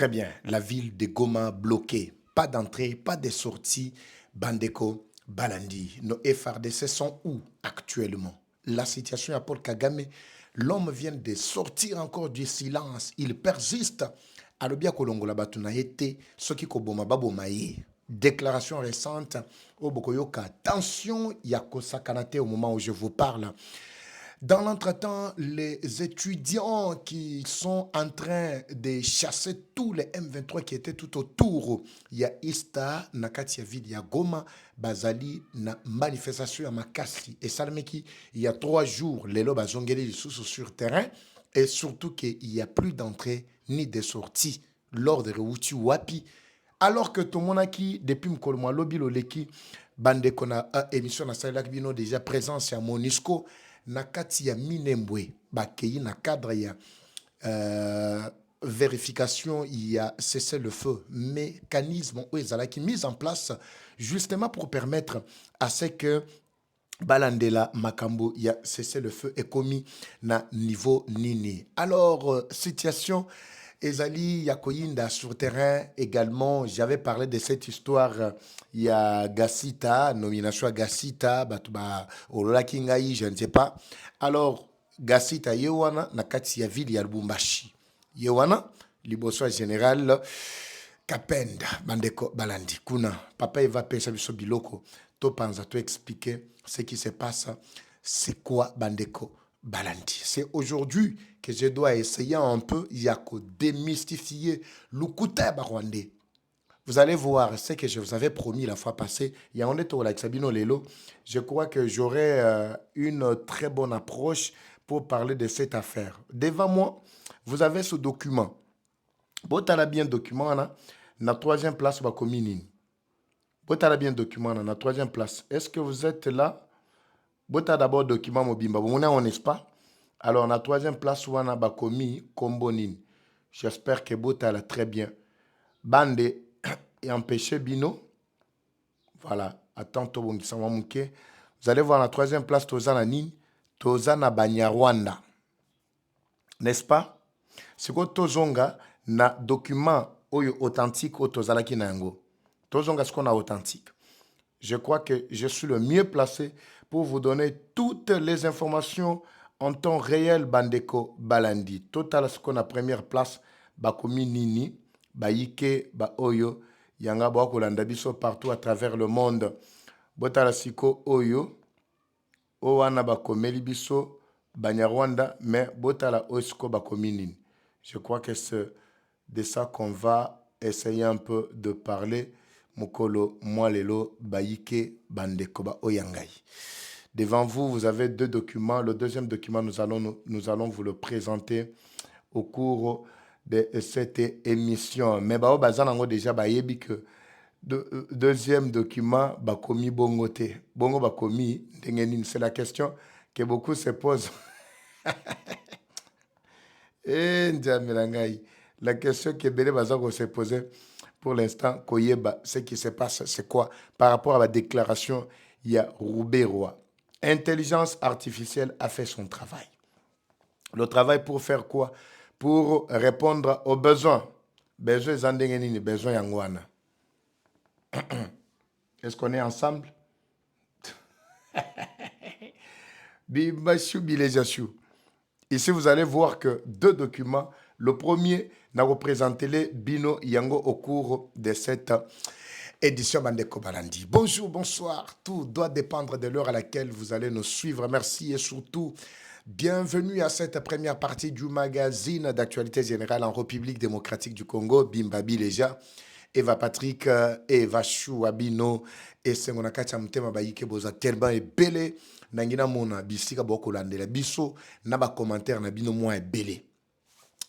Très bien. La ville de Goma bloquée. Pas d'entrée, pas de sortie. Bandeko, Balandi. Nos FRDC sont où actuellement? La situation à Paul Kagame, l'homme vient de sortir encore du silence. Il persiste. Alobia Kolongola Batuna été ce qui koboma babomaye. Déclaration récente au Bokoyoka. Tension Yakosa Kanate au moment où je vous parle. Dans l'entretemps, les étudiants qui sont en train de chasser tous les M23 qui étaient tout autour, il y a Ista, Nakatia Ville, il y a Goma, Bazali, na manifestation à Makassi. Et Salmeki, il y a 3 jours, les lobes Zongeli sur terrain, et surtout qu'il n'y a plus d'entrée ni de sortie lors de Rewuti Wapi. Alors que tout le monde qui, depuis Mkolmoa Lobi Loleki, bande qu'on a émission à Salak Bino déjà présence à Monisco, nakati ya minembwe bakei na cadre ya vérification il y a cessé le feu mécanisme où ils qui mis en place justement pour permettre à ce que Balandela Makambo il y a cessé le feu est commis na niveau nini. Alors situation Ezali Yakoyinda sur terrain également. J'avais parlé de cette histoire. Il y a Gassita, nomination à Gassita, Batuba, Olola Kingaï, je ne sais pas. Alors, Gassita, Yewana, Nakati ya ville ya Lubumbashi. Yewana, Liboso général, Kapenda, Bandeko, Balandi, Kuna. Papa, il va penser sur Biloko. To panza, to expliquer ce qui se passe. C'est quoi Bandeko Balandi? C'est aujourd'hui que je dois essayer un peu, il y a qu'à démystifier le Kouta Barwandé. Vous allez voir ce que je vous avais promis la fois passée. Il y a un détour avec Sabino Lelo. Je crois que j'aurai une très bonne approche pour parler de cette affaire. Devant moi, vous avez ce document. Botala bien document, na troisième place, va communine. Botala bien document, na troisième place. Est-ce que vous êtes là? Botala d'abord document mobimba. Vous n'est-ce pas? Alors, la troisième place, on a Bakomi Kombonin. J'espère que Bota l'a très bien. Bande et empêché Bino. Voilà. Attends, vous allez voir la troisième place, Tozana Nin, Tozana Banyarwanda. N'est-ce pas? C'est quoi Tozonga na document authentique au Tozala Kinango. Tozonga, ce qu'on a authentique. Je crois que je suis le mieux placé pour vous donner toutes les informations en temps réel. Bandeko Balandi. Total ce qu'on a première place. Bakomi Nini. Baike. Oyo. Yanga Kolanda biso partout à travers le monde. Botala Siko Oyo. Owana Bakomeli biso. Banyarwanda. Mais Botala Osko Bakomi Nini. Je crois que c'est de ça qu'on va essayer un peu de parler. Mokolo Mwalelo Baike Bandeko Ba Oyangai. Devant vous, vous avez 2 documents. Le deuxième document, nous allons vous le présenter au cours de cette émission. Mais bazanango déjà bayebi que deuxième document bakomi bongote. Bongo bakomi dengenin. C'est la question que beaucoup se posent. La question que Bélé Bazango s'est posée pour l'instant, Koyeba, ce qui se passe, c'est quoi? Par rapport à la déclaration, il y a Roubaix-Roi. Intelligence artificielle a fait son travail. Le travail pour faire quoi? Pour répondre aux besoins. Besoins Zandengenini, besoins Yangwana. Est-ce qu'on est ensemble? Ici, vous allez voir que 2 documents. Le premier n'a représenté les Bino Yango au cours de cette édition Bandeko Balandi. Bonjour, bonsoir. Tout doit dépendre de l'heure à laquelle vous allez nous suivre. Merci et surtout, bienvenue à cette première partie du magazine d'actualité générale en République démocratique du Congo. Bimbabi Leja, Eva Patrick, Eva Chouabino, et Sengonakacha Mtema Baïke Boza Terban et Belé. Nangina Mona, Bissika Bokolande, la Bisso, Naba commentaire, Nabino Moins et Belé.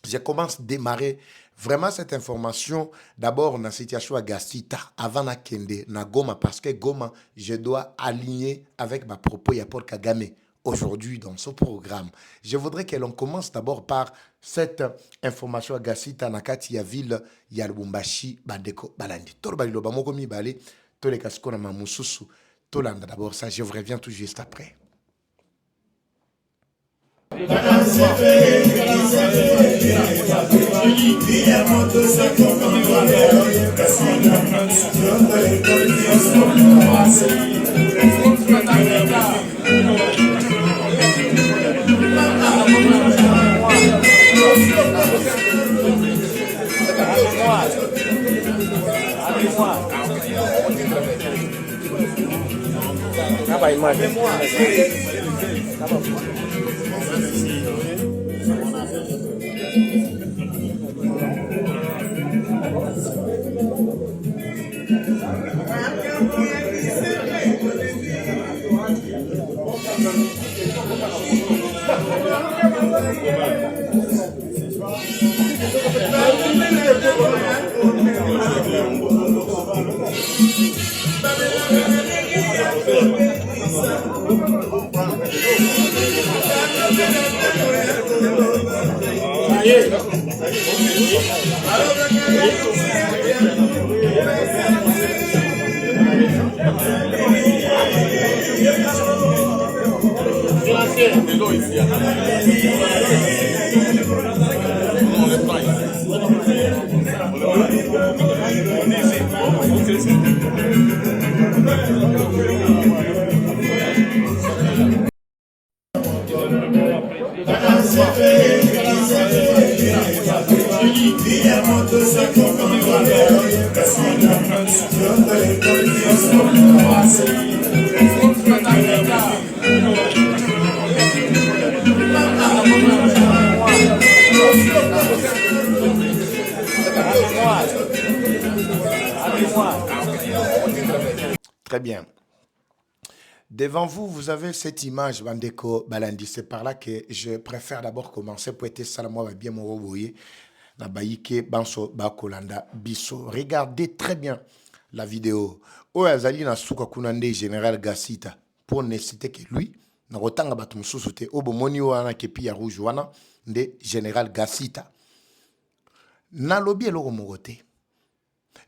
Je commence à démarrer vraiment cette information. D'abord, dans la situation à Gassita, avant na Kende, na Goma, parce que Goma, je dois aligner avec ma propos à Paul Kagame aujourd'hui dans ce programme. Je voudrais que l'on commence d'abord par cette information à Gassita, Nakati, Ville, Yalbumbashi, Bandeko, Balandi. Torbalilo, Bamogomi, Bale, Tolekaskona, Mamoussou, Tolanda. D'abord, ça, je vous reviens tout juste après. Très bien. Devant vous, vous avez cette image, Bandeko Balandi. C'est par là que je préfère d'abord commencer pour être salamwa bien mon roboyer. Na baïke banso bakolanda biso. Regardez très bien la vidéo. Oyazali na suka kunande général Gassita. Pour ne citer que lui, na rotanga batum susute obo moni wana kepi ya rouge wana de général Gassita. Na lobby eloko mogote.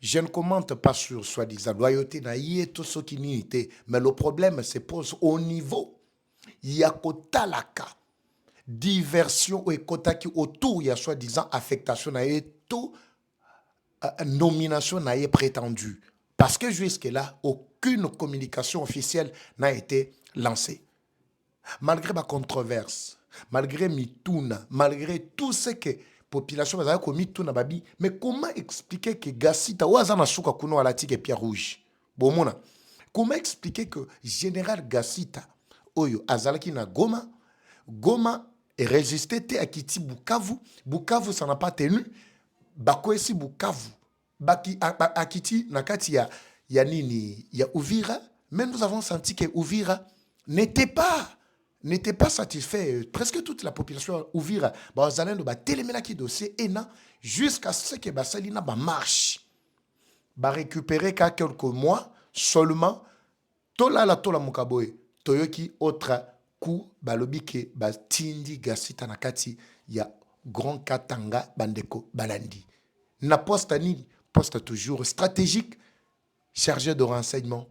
Je ne commente pas sur soi-disant loyauté, tout ce qui n'y était. Mais le problème se pose au niveau. Il y a kotalaka. Diversion ou kotaki autour, il y a soi-disant affectation, tout nomination n'a été prétendue. Parce que jusque-là, aucune communication officielle n'a été lancée. Malgré ma controverse, malgré Mitouna, malgré tout ce que population va commis tout na babi, mais comment expliquer que Gassita wazana suka kuno alati ke Pierre Rouge bomona, comment expliquer que général Gassita oyo azalaki na Goma est résisté te akiti Bukavu ça n'a pas tenu bakoesi Bukavu baki akiti nakati ya nini ya Uvira, mais nous avons senti que Uvira n'était pas satisfait. Presque toute la population Uvira, bazalendo ba télémena qui dossier et na jusqu'à ce que basalina ba marche, ba récupérer quelques mois seulement. Tola mukaboy toyoki autre coup balobi ke ba tindi Gassita nakati ya Grand Katanga Bandeko Balandi. Na poste ni poste toujours stratégique chargé de renseignement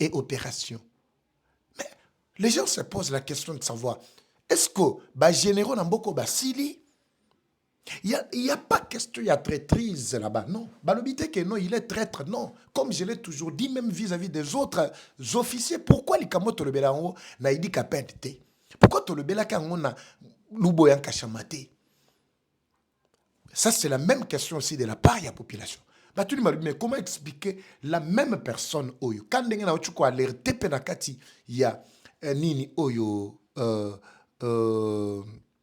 et opération. Les gens se posent la question de savoir, est-ce que les généraux n'amboko basili? Il n'y a pas question, il y a traîtrise là-bas. Non. Balobité que non, il est traître. Non. Comme je l'ai toujours dit, même vis-à-vis des autres officiers, pourquoi les kamoto le belango n'a dit qu'à peine? Pourquoi tu le belango n'a l'ouboyan kachamate? Ça, c'est la même question aussi de la part de la population. Mais comment expliquer la même personne oyo? Quand on a eu alerté penakati, il y a nini oyo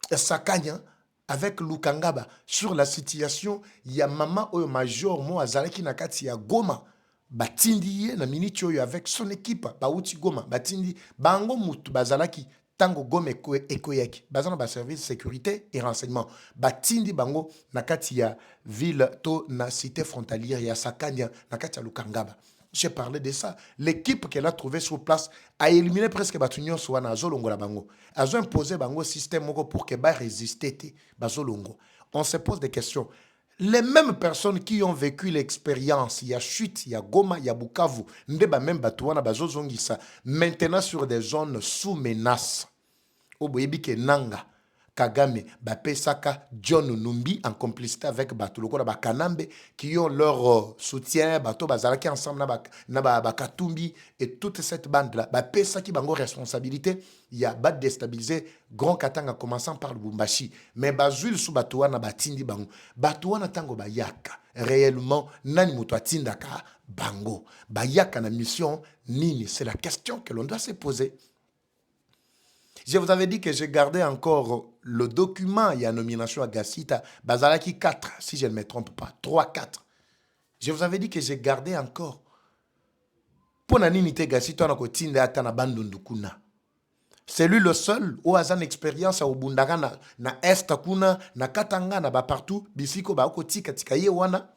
Sakanya avec Lukangaba sur la situation. Il y a maman oyo major mo azalaki nakati ya Goma batindi ye na minute oyo avec son équipe bauti Goma batindi bango mutu bazalaki tango Goma ekoyaki bazana ba service sécurité et renseignement batindi bango nakati ya ville to na cité frontalière ya Sakanya nakati ya Lukangaba. J'ai parlé de ça. L'équipe qu'elle a trouvée sur place a éliminé presque Batunyon Souana à Zolongo la Bango. A imposé Bango système pour que résister Bazolongo. On se pose des questions. Les mêmes personnes qui ont vécu l'expérience, il y a Chute, il y a Goma, il y a Bukavu, Ndeba même Batouana Bazozongisa, maintenant sur des zones sous menace. Au Boyebi ke Nanga. Kagame bapesaka John Numbi en complicité avec bato lokola Bakanambe qui ont leur soutien, bato bazalaki ensemble na Bakatumbi et toute cette bande là bapesaki bango responsabilité, il y a bat déstabiliser Grand Katanga commençant par Lubumbashi mais bazul sous bato wana batindi bango bato wana tango bayaka réellement nani muto atindaka bango bayaka na mission nini, c'est la question que l'on doit se poser. Je vous avais dit que j'ai gardé encore le document, il y a nomination à Gassita, Bazalaki 4, si je ne me trompe pas, 3, 4. Je vous avais dit que j'ai gardé encore. Pour Naninite Gassita, on a continué à Tanabandundukuna. C'est lui le seul où a une expérience au Bundara na Est kuna, na Katanga, na partout, bisiko ba okoti katika yewana.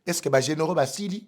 Est-ce que ba généraux basili?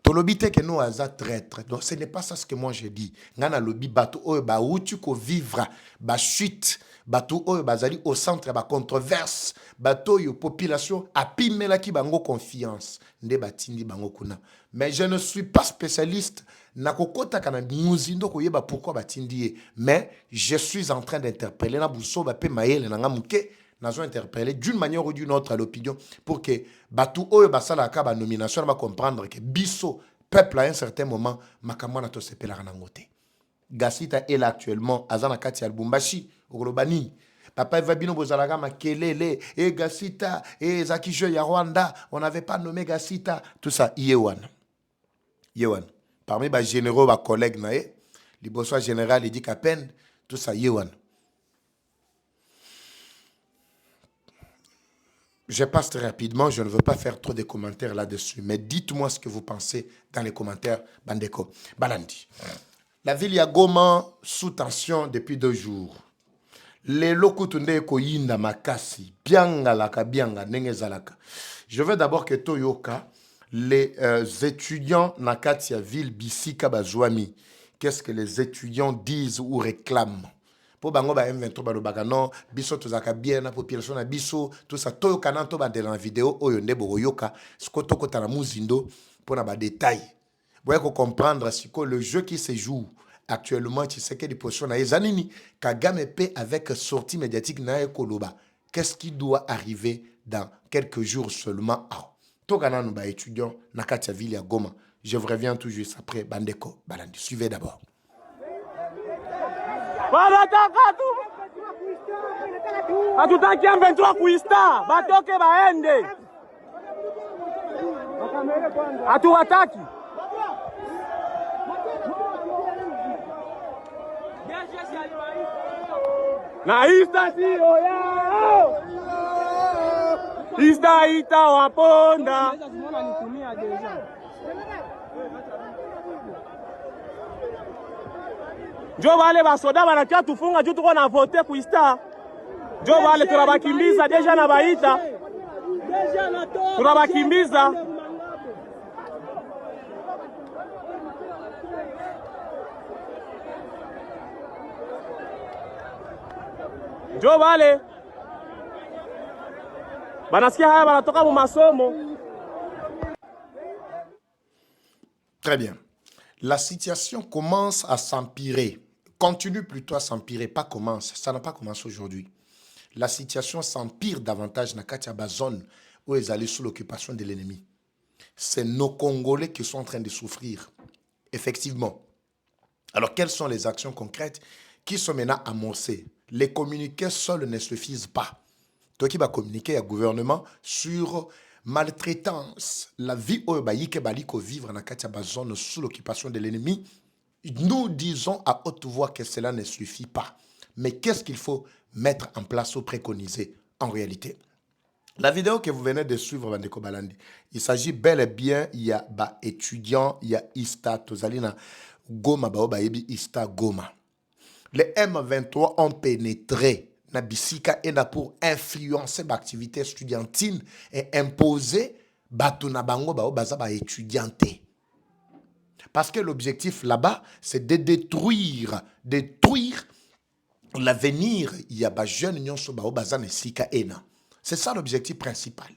Tolobite que nous avons traître. Donc ce n'est pas ça ce que moi je dis. Ngana lobi bato oyo ba utu ko vivre ba chute, bato oyo bazali au centre ba controverse, bato yo population apimela ki bango confiance. Nde batindi bango kuna. Mais je ne suis pas spécialiste na kokota kana muzindo ko yeba pourquoi batindi, mais je suis en train d'interpeller na buso ba pe mayele na ngamuke. Nous avons interpellé d'une manière ou d'une autre à l'opinion pour que Batou Oyo Basala Kaba nomination va comprendre que Bisso, peuple à un certain moment, Makamwana to sepe la ranangote. Gassita est là actuellement, Azana Kati Albumbashi, Ogolobani. Papa Vabino Bozalaga Makelele, et Gassita, et Zakijo Yarwanda, on n'avait pas nommé Gassita, tout ça, Yewan. Yewan. Parmi les généraux, les collègues, les bossois général, il dit qu'à peine, tout ça, Yewan. Je passe très rapidement, je ne veux pas faire trop de commentaires là-dessus, mais dites-moi ce que vous pensez dans les commentaires, Bandeko. Balandi. La ville ya Goma sous tension depuis 2 jours. Les lokutunde koyinda makasi, biangalaka bianga nengezalaka. Je veux d'abord que Toyoka, les étudiants Nakatia ville Bisika Bazouami, qu'est-ce que les étudiants disent ou réclament? Pour bango ba M23 ba lobaka non biso tozaka bien na population na biso tout ça toyoka na to ba de la vidéo oyo ndebo yoka skoto kota na muzindo pour na ba détail. Vous pouvez comprendre si le jeu qui se joue actuellement tu sais que des positions na ezanini Kagame paie avec sortie médiatique na ekoloba. Qu'est-ce qui doit arriver dans quelques jours seulement? Tokana no ba étudiant na katia ville ya Goma. Je vous reviens tout juste après Bandeko Balandi. Suivez d'abord. Hatutaki M23 kuista, batoke baende. Hatuwataki. Na ista si oya. Ista ita waponda. Jo wale basoda banakia tufunga juu tuko na vote kuista. Jo wale tunabakimbiza deja na baita. Tunabakimbiza. Jo wale banasikia haya banatoka mu masomo. Très bien. La situation commence à s'empirer. Continue plutôt à s'empirer, pas commence. Ça n'a pas commencé aujourd'hui. La situation s'empire davantage dans la zone où ils allaient sous l'occupation de l'ennemi. C'est nos Congolais qui sont en train de souffrir. Effectivement. Alors, quelles sont les actions concrètes qui sont maintenant amorcées? Les communiqués seuls ne suffisent pas. Toi qui vas communiquer au gouvernement sur maltraitance, la vie où il baliko vivre dans la zone sous l'occupation de l'ennemi, nous disons à haute voix que cela ne suffit pas. Mais qu'est-ce qu'il faut mettre en place ou préconiser en réalité? La vidéo que vous venez de suivre, Bandeko Balandi, il s'agit bel et bien, il y a étudiants, il y a Ista, Tozalina, Goma, Baobaebi, Ista, Goma. Les M23 ont pénétré na bisika et pour influencer l'activité estudiantine et imposer bato na bango bao baza ba étudianté. Parce que l'objectif là-bas, c'est de détruire l'avenir. Il y a ba jeunes nyonso bao baza na sika ena. C'est ça l'objectif principal.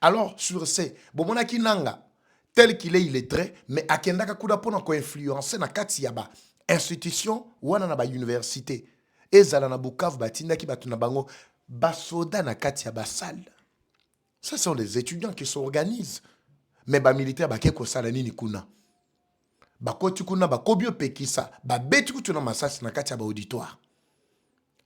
Alors, sur ces, bomona kinanga, tel qu'il est illettré, mais akendaka kuda pona ko influencer na kati ya ba institution ou na ba université. ezala na Bukavu batindaki batu na bango basoda na kati ya basale. Ce sont les étudiants qui s'organisent. Mais ba militaire bake kosala nini kuna? Bakoti kuna bakobio pekisa, babeti kutuna masasi na kati ya ba auditoire.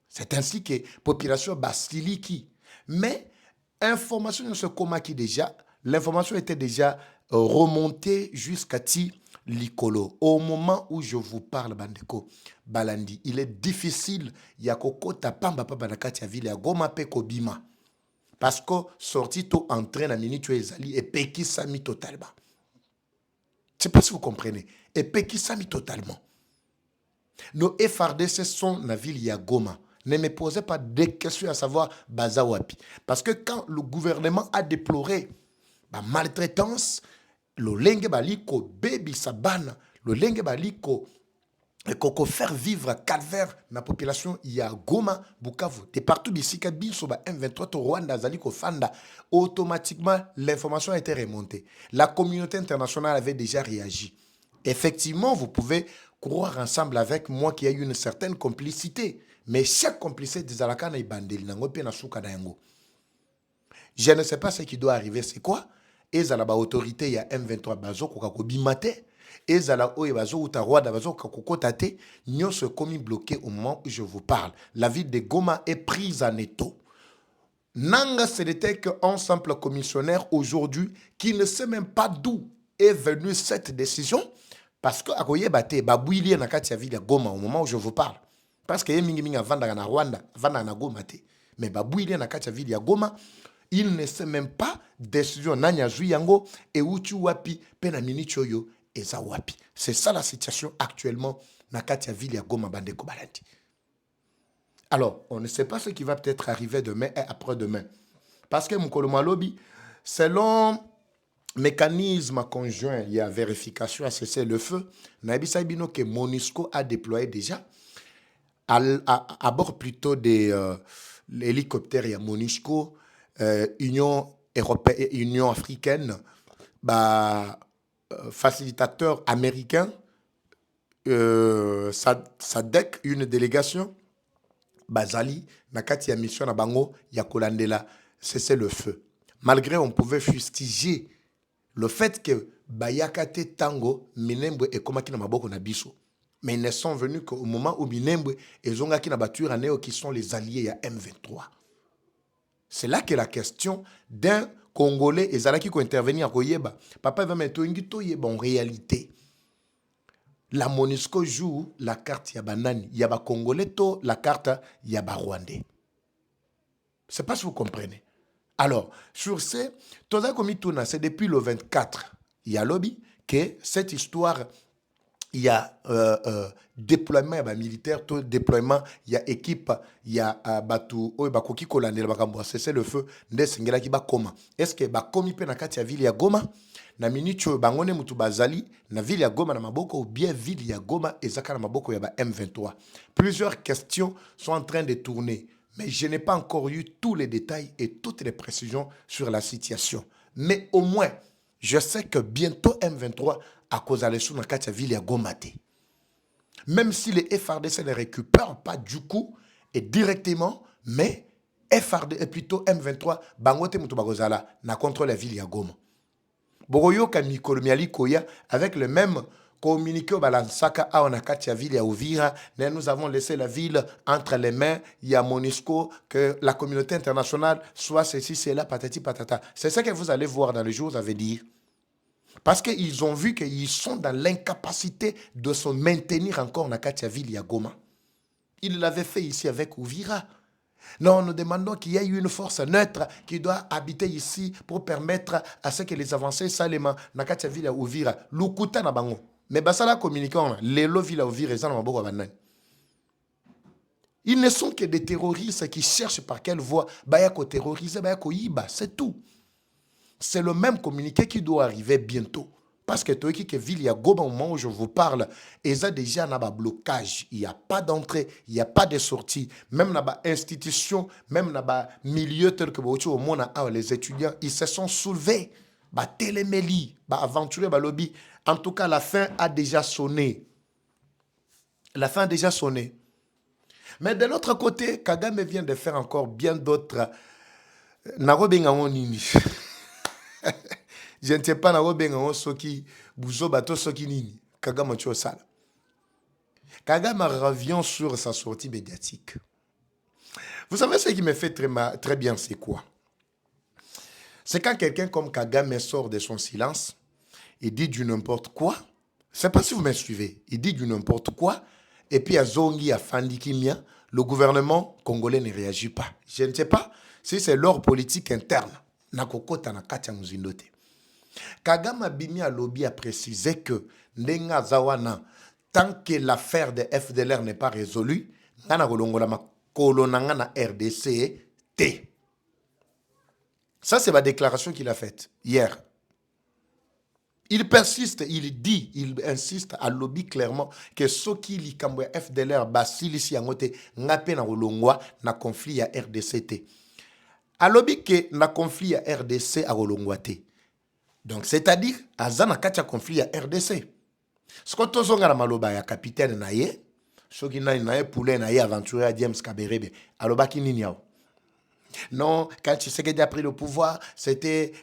C'est ainsi que population basiliki. Mais information ne se komaki déjà, l'information était déjà remontée jusqu'à ti Likolo. Au moment où je vous parle, Bandeko Balandi, il est difficile ya kokota pamba papa na kati ya ville ya Goma pe Kobima. Parce que sorti to entraîne à minute ezali et peki sami totalement. Je ne sais pas si vous comprenez. Et peki sami totalement. Nos FRDC sont dans la ville ya Goma. Ne me posez pas de questions à savoir Bazawapi. Parce que quand le gouvernement a déploré la maltraitance, le lenge baliko baby sabana, le lenge baliko faire vivre calvaire la population il y a Goma, Bukavu, de partout d'ici sur M23 to Rwanda zaliko fanda, automatiquement l'information a été remontée. La communauté internationale avait déjà réagi. Effectivement, vous pouvez croire ensemble avec moi qu'il y a eu une certaine complicité, mais chaque complicité des alakana et bandeli nango pe na suka na yango. Je ne sais pas ce qui doit arriver, c'est quoi? Ezala ba autorité ya M23 bazo ko bimate. Ezala oye bazo uta Rwanda bazo kokota te, nyonso komi bloqué au moment où je vous parle. La ville de Goma est prise en étau. Nanga ce n'était qu'un simple commissionnaire aujourd'hui qui ne sait même pas d'où est venue cette décision, parce que akoye bate babouili na kati ya ville ya Goma au moment où je vous parle. Parce que mingi mingi vanda na Rwanda, vanda na Goma te. Mais babouili na kati ya ville ya Goma, il ne sait même pas décision nanya zui yango et uchu wapi pena minicho yo eza wapi. C'est ça la situation actuellement na kati ya ville ya Goma Bandeko Balandi. Alors, on ne sait pas ce qui va peut-être arriver demain et après-demain. Parce que Mukolo Malobi, selon mécanisme conjoint, il y a vérification à cesser le feu. Naibisa Ibino que MONUSCO a déployé déjà à bord plutôt des hélicoptères, il y a MONUSCO, Union européenne, Union africaine, facilitateur américain, SADC, une délégation, Bazali, Nakati a mission à Bango, Yakolandela, cessez le feu. Malgré on pouvait fustiger le fait que Bayakate Tango, Minembwe et Komaki na Maboko na Biso. Mais ils ne sont venus qu'au moment où Minembwe et Zongaki na Batu Raneo qui sont les alliés à M23. C'est là que la question d'un Congolais et Zalaki qui intervenir à Koyeba. Papa va mettre en réalité. La MONUSCO joue la carte Yabanani. Yaba Congolais to la carte Yaba Rwandais. Je ne sais pas si vous comprenez. Alors, sur ce, c'est depuis le 24, il y a lobby que cette histoire, il y a déploiement militaire, déploiement, il y a équipe, il y a Batu, Bakoki Kolandel, c'est le feu, Ndesengela qui ba koma. Est-ce que Bakomi pe na kati ya ville ya Goma? Na minicho bangone mutu bazali na ville ya Goma na maboko ou bien ville ya Goma ezaka na maboko ya ba M23. Plusieurs questions sont en train de tourner, mais je n'ai pas encore eu tous les détails et toutes les précisions sur la situation. Mais au moins, je sais que bientôt M23 à cause de la na kati ya ville ya Goma te. Même si les FRDC ne récupèrent pas du coup et directement, mais FRD et plutôt M23 bangote mutu bagozala na contre la ville ya Goma. Boroyo Kamikolomiali Koya avec le même communiqué au Balansaka à Onakatia ville à Ouvira. Nous avons laissé la ville entre les mains. Il y a MONUSCO, que la communauté internationale soit ceci, c'est là, patati patata. C'est ça que vous allez voir dans les jours à venir. Parce qu'ils ont vu qu'ils sont dans l'incapacité de se maintenir encore dans Katia ville à Goma. Ils l'avaient fait ici avec Ouvira. Non, nous demandons qu'il y ait une force neutre qui doit habiter ici pour permettre à ce que les avancées salement Nakatia ville à Ouvira. Lukuta na bango. Mais basala communiquant, les lo ville à Ouvira, ils ne sont que des terroristes qui cherchent par quelle voie bayako terroriser, bayako yiba, c'est tout. C'est le même communiqué qui doit arriver bientôt. Parce que toi qui ville ya Goma au moment où je vous parle, ils ont déjà un blocage. Il n'y a pas d'entrée, il n'y a pas de sortie. Même dans les institutions, même dans les milieux tels que au monde, les étudiants, ils se sont soulevés. Téléméli, aventurés, lobby. En tout cas, la fin a déjà sonné. La fin a déjà sonné. Mais de l'autre côté, Kagame vient de faire encore bien d'autres. Narobengango nini. Je ne sais pas narobengango soki buzo bato soki nini. Kagame cho sala. Kagame revient sur sa sortie médiatique. Vous savez ce qui me fait très bien, c'est quoi? C'est quand quelqu'un comme Kagame sort de son silence et dit du n'importe quoi. Je ne sais pas si vous me suivez. Il dit du n'importe quoi. Et puis à Zongi, à Fandikimia, le gouvernement congolais ne réagit pas. Je ne sais pas si c'est leur politique interne. Nakokota na katia muzindote. Kagame Bimi à lobby a précisé que Ndenga Zawana, tant que l'affaire de FDLR n'est pas résolue, ngana kolongola makolo na ngana RDC T. Ça, c'est ma déclaration qu'il a faite hier. Il persiste, il dit, il insiste à lobby clairement que ceux qui li kambo FDLR basili si angote ngape na kolongwa na conflit ya RDC. À lobby que na conflit ya RDC a kolongwa te. Donc c'est-à-dire azana katia conflit ya RDC. Ce que tous zonga na maloba ya capitaine na ye, soki nani na ye poulet na ye aventurier James Kaberebe, aloba ki nini yao. Non, quand Tshisekedi a pris le pouvoir, c'était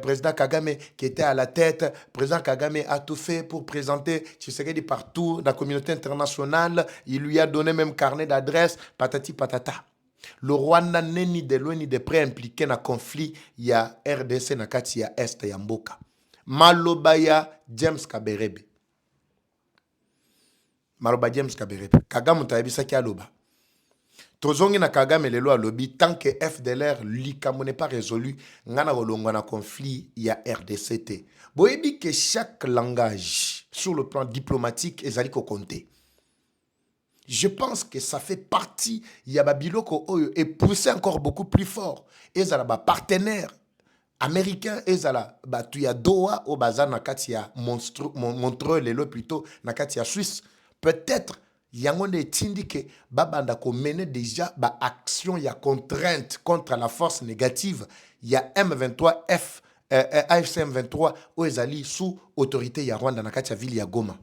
président Kagame qui était à la tête. Président Kagame a tout fait pour présenter Tshisekedi partout dans la communauté internationale. Il lui a donné même carnet d'adresse, patati patata. Le Rwanda n'est ni de loin ni de près impliqué dans le conflit. Il y a RDC, na kati ya Est, ya Mboka. Malobaya James Kaberebe. Maloba James Kaberebe. Kagame taibisa ki aloba. Tozongi na Kagame lelo a lobby tant que FDLR likamo n'est pas résolu ngana kolongwa na conflit ya RDCT. Boyebi que chaque langage sur le plan diplomatique ezali ko compter. Je pense que ça fait partie ya babiloko oyo et pousser encore beaucoup plus fort. Ezala ba partenaire américain ezala batu ya Doha au bazar na kati ya Montreux lelo plutôt na kati ya Suisse. Peut-être yangonde tindike babanda ko mener déjà ba action ya contrainte contre la force négative ya M23 AFC M23 au ezali sous autorité ya Rwanda na kati ya ville ya Goma.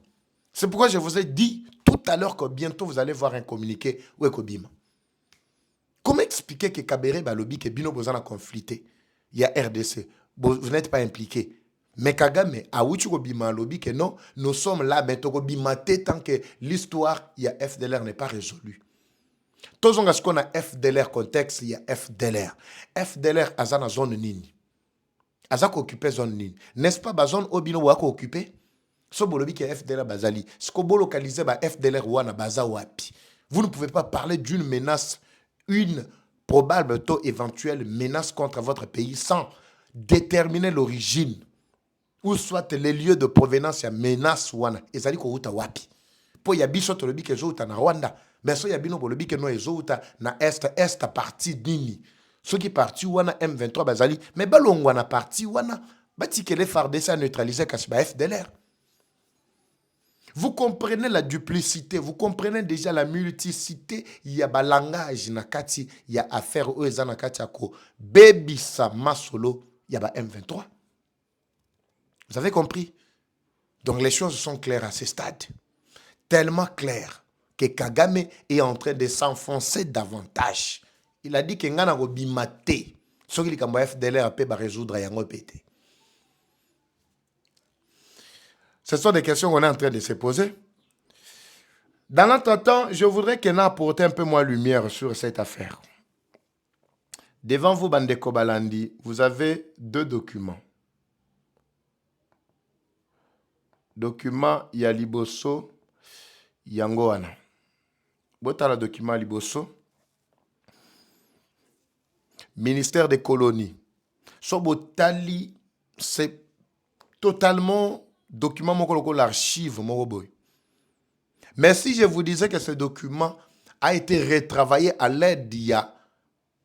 C'est pourquoi je vous ai dit tout à l'heure que bientôt vous allez voir un communiqué ou ekobima. Comment expliquer que Kaberebe balobi que bino bozana conflité ya RDC vous n'êtes pas impliqué? Mais Kagame a ouchi kobima lobby que non, nous sommes là bientôt kobima tant que l'histoire il y a FDLR n'est pas résolue. Tous on a ce qu'on a FDLR contexte, il y a FDLR. FDLR azana zone nini. Azako occupé zone nini. N'est-ce pas ba zone obino wako occupé? So bolobi que FDLR bazali. Ce que bo localiser ba FDLR wana baza wapi. Vous ne pouvez pas parler d'une menace, une probable taux éventuelle menace contre votre pays sans déterminer l'origine ou soit les lieux de provenance ya menace wana ezali ko uta wapi po ya biso to lobi ke zo uta na Rwanda mais so ya bino bo lobi ke no ezo uta na est partie nini ceux qui parti wana M23 bazali mais balongwa na partie wana batike les FARDC a neutraliser kasiba FDLR. Vous comprenez la duplicité, vous comprenez déjà la multiplicité, il y a ba langage na kati, il y a affaire o ezana kati ako bebisa masolo, il y a ba M23. Vous avez compris? Donc les choses sont claires à ce stade. Tellement claires que Kagame est en train de s'enfoncer davantage. Il a dit que ngana robimate. Ce qui est FDLR peut résoudre yango pété. Ce sont des questions qu'on est en train de se poser. Dans l'entretemps, je voudrais qu'on apporte un peu moins de lumière sur cette affaire. Devant vous, Bandeko Balandi, vous avez deux documents. Document ya liboso yango wana. Botala document liboso. Ministère des colonies. So botali c'est totalement document moko l'archive moko boy. Mais si je vous disais que ce document a été retravaillé à l'aide d'IA,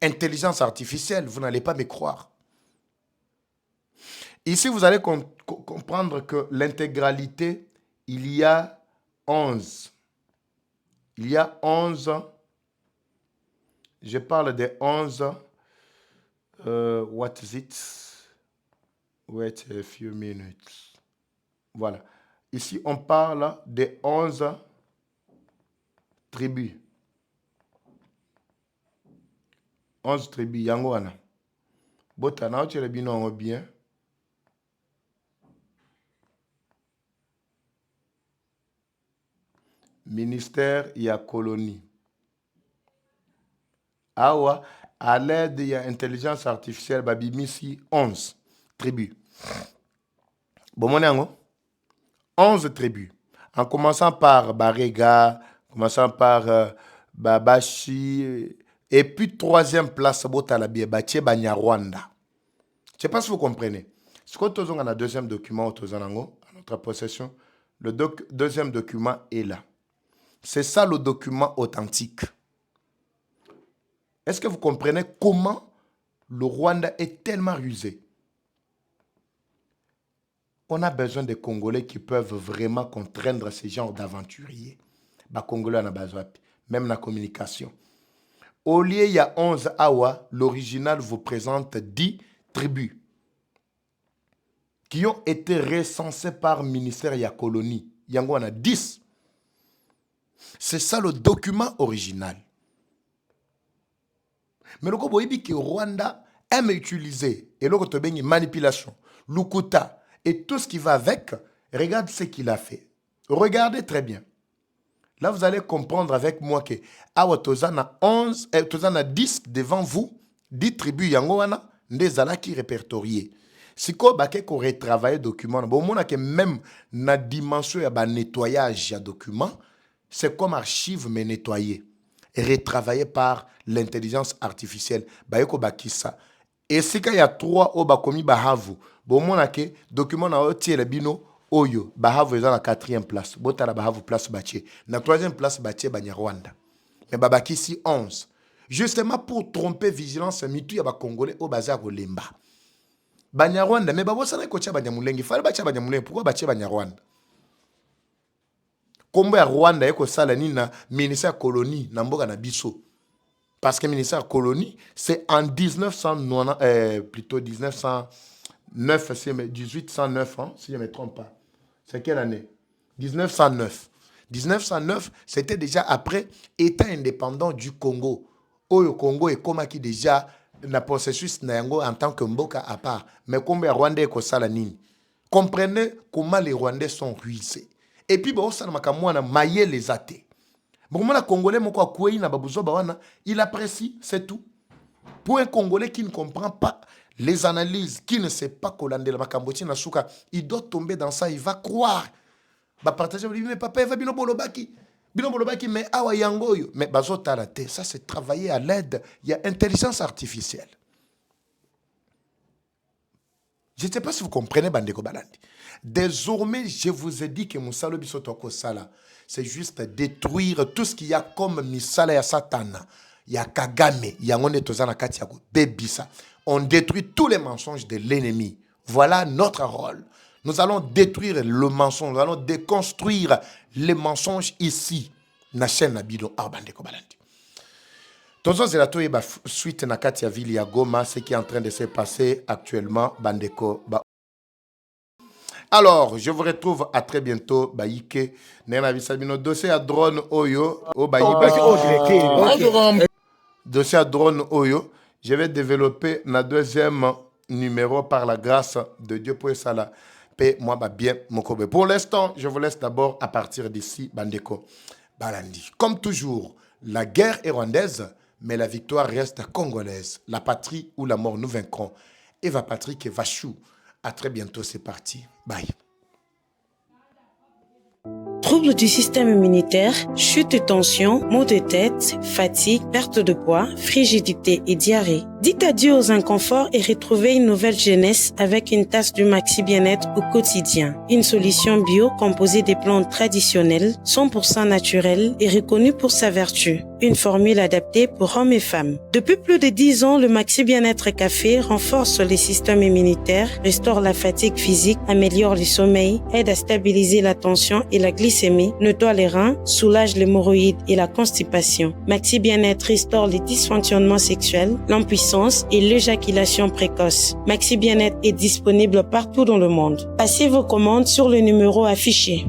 intelligence artificielle, vous n'allez pas me croire. Ici, vous allez comprendre que l'intégralité, il y a 11. Il y a 11. Je parle de 11. What is it? Wait a few minutes. Voilà. Ici, on parle de 11 tribus. 11 tribus, yango wana. Botana, tu es bien bien. Ministère, il y a colonie. Awa, à l'aide de l'intelligence artificielle, babimisi 11 tribus. Bon, mon yango, 11 tribus. En commençant par Barega, commençant par Babashi, et puis troisième place, Botalabie, Batie Banyarwanda. Je ne sais pas si vous comprenez. Ce que nous avons dans le deuxième document, à notre possession, le deuxième document est là. C'est ça le document authentique. Est-ce que vous comprenez comment le Rwanda est tellement rusé? On a besoin de Congolais qui peuvent vraiment contraindre ces genres d'aventuriers. Les Congolais ont besoin, même dans la communication. Au lieu, il y a 11 awa, l'original vous présente 10 tribus qui ont été recensées par le ministère de la colonie. Il y en a 10. C'est ça le document original. Mais le Koboïbi que Rwanda aime utiliser, et le manipulation, l'ukuta et tout ce qui va avec, regarde ce qu'il a fait. Regardez très bien. Là, vous allez comprendre avec moi que Awatozana 11, Tozana 10 devant vous, 10 tribus yangoana, des ala qui répertoriés. Si vous avez retravaillé le document, même la dimension de nettoyage du document, c'est comme archive mais nettoyé, retravaillé par l'intelligence artificielle. Et si il y a 3 au bakomi bahavu, le document na otie le bino oyo bahavu est dans la 4e place. Bota la bahavu place batie. Na 3e place batie Banyarwanda. Mais babaki si 11. Justement pour tromper vigilance mitu ya ba Congolais au bazar au lemba. Banyarwanda mais babo sana ko tia Banyamulenge. Fallait batia Banyamulenge. Pourquoi batia Banyarwanda? Kombo ya Rwanda eko sala ni na ministère colonie na mboka na biso. Parce que le ministère colonie, c'est en 1909, plutôt 1909, 1809, hein, si je ne me trompe pas. C'est quelle année? 1909. 1909, c'était déjà après État indépendant du Congo. Le Congo est comme qui déjà na processus en tant que mboka à part. Mais comme les Rwandais sont nini. Comprenez comment les Rwandais sont ruisés. Et puis, on a maillé les athées. Bon, les Congolais, il apprécie, c'est tout. Pour un Congolais qui ne comprend pas les analyses, qui ne sait pas qu'Hollande la Cambodge, il doit tomber dans ça, il va croire. Va partager, mais papa, il va bien bolobaki. Bien bolobaki, mais awa yangoyo. Mais ça c'est travailler à l'aide. Il y a intelligence artificielle. Je ne sais pas si vous comprenez, Bandeko Balandi. Désormais, je vous ai dit que Moussalo Bisotoko Sala, c'est juste détruire tout ce qu'il y a comme Misala ya Satana. Il y a Kagame, il y a Tozana Katiago, Bébisa. On détruit tous les mensonges de l'ennemi. Voilà notre rôle. Nous allons détruire le mensonge, nous allons déconstruire les mensonges ici. Na chaîne na bido Bandeko Balandi. Tonzo Zelato eba suite na Katia Ville ya Goma, ce qui est en train de se passer actuellement, Bandeko ba. Alors, je vous retrouve à très bientôt. Baïke, Nena Bisabino, dossier à drone Oyo, dossier à drone Oyo. Je vais développer un deuxième numéro par la grâce de Dieu pour ça là. Paix, moi, bien, mon kobe. Pour l'instant, je vous laisse d'abord à partir d'ici, Bandeko Balandi. Comme toujours, la guerre est rwandaise, mais la victoire reste congolaise. La patrie ou la mort, nous vaincrons. Eva Patrick et Vachou. À très bientôt, c'est parti. Bye. Troubles du système immunitaire, chute de tension, maux de tête, fatigue, perte de poids, frigidité et diarrhée. Dites adieu aux inconforts et retrouvez une nouvelle jeunesse avec une tasse du Maxi Bien-être au quotidien. Une solution bio composée des plantes traditionnelles, 100% naturelles et reconnue pour sa vertu. Une formule adaptée pour hommes et femmes. Depuis plus de 10 ans, le Maxi Bien-être Café renforce les systèmes immunitaires, restaure la fatigue physique, améliore le sommeil, aide à stabiliser la tension et la glycémie, nettoie les reins, soulage l'hémorroïde et la constipation. Maxi Bien-être restaure les dysfonctionnements sexuels, l'impuissance et l'éjaculation précoce. Maxi Bien-être est disponible partout dans le monde. Passez vos commandes sur le numéro affiché.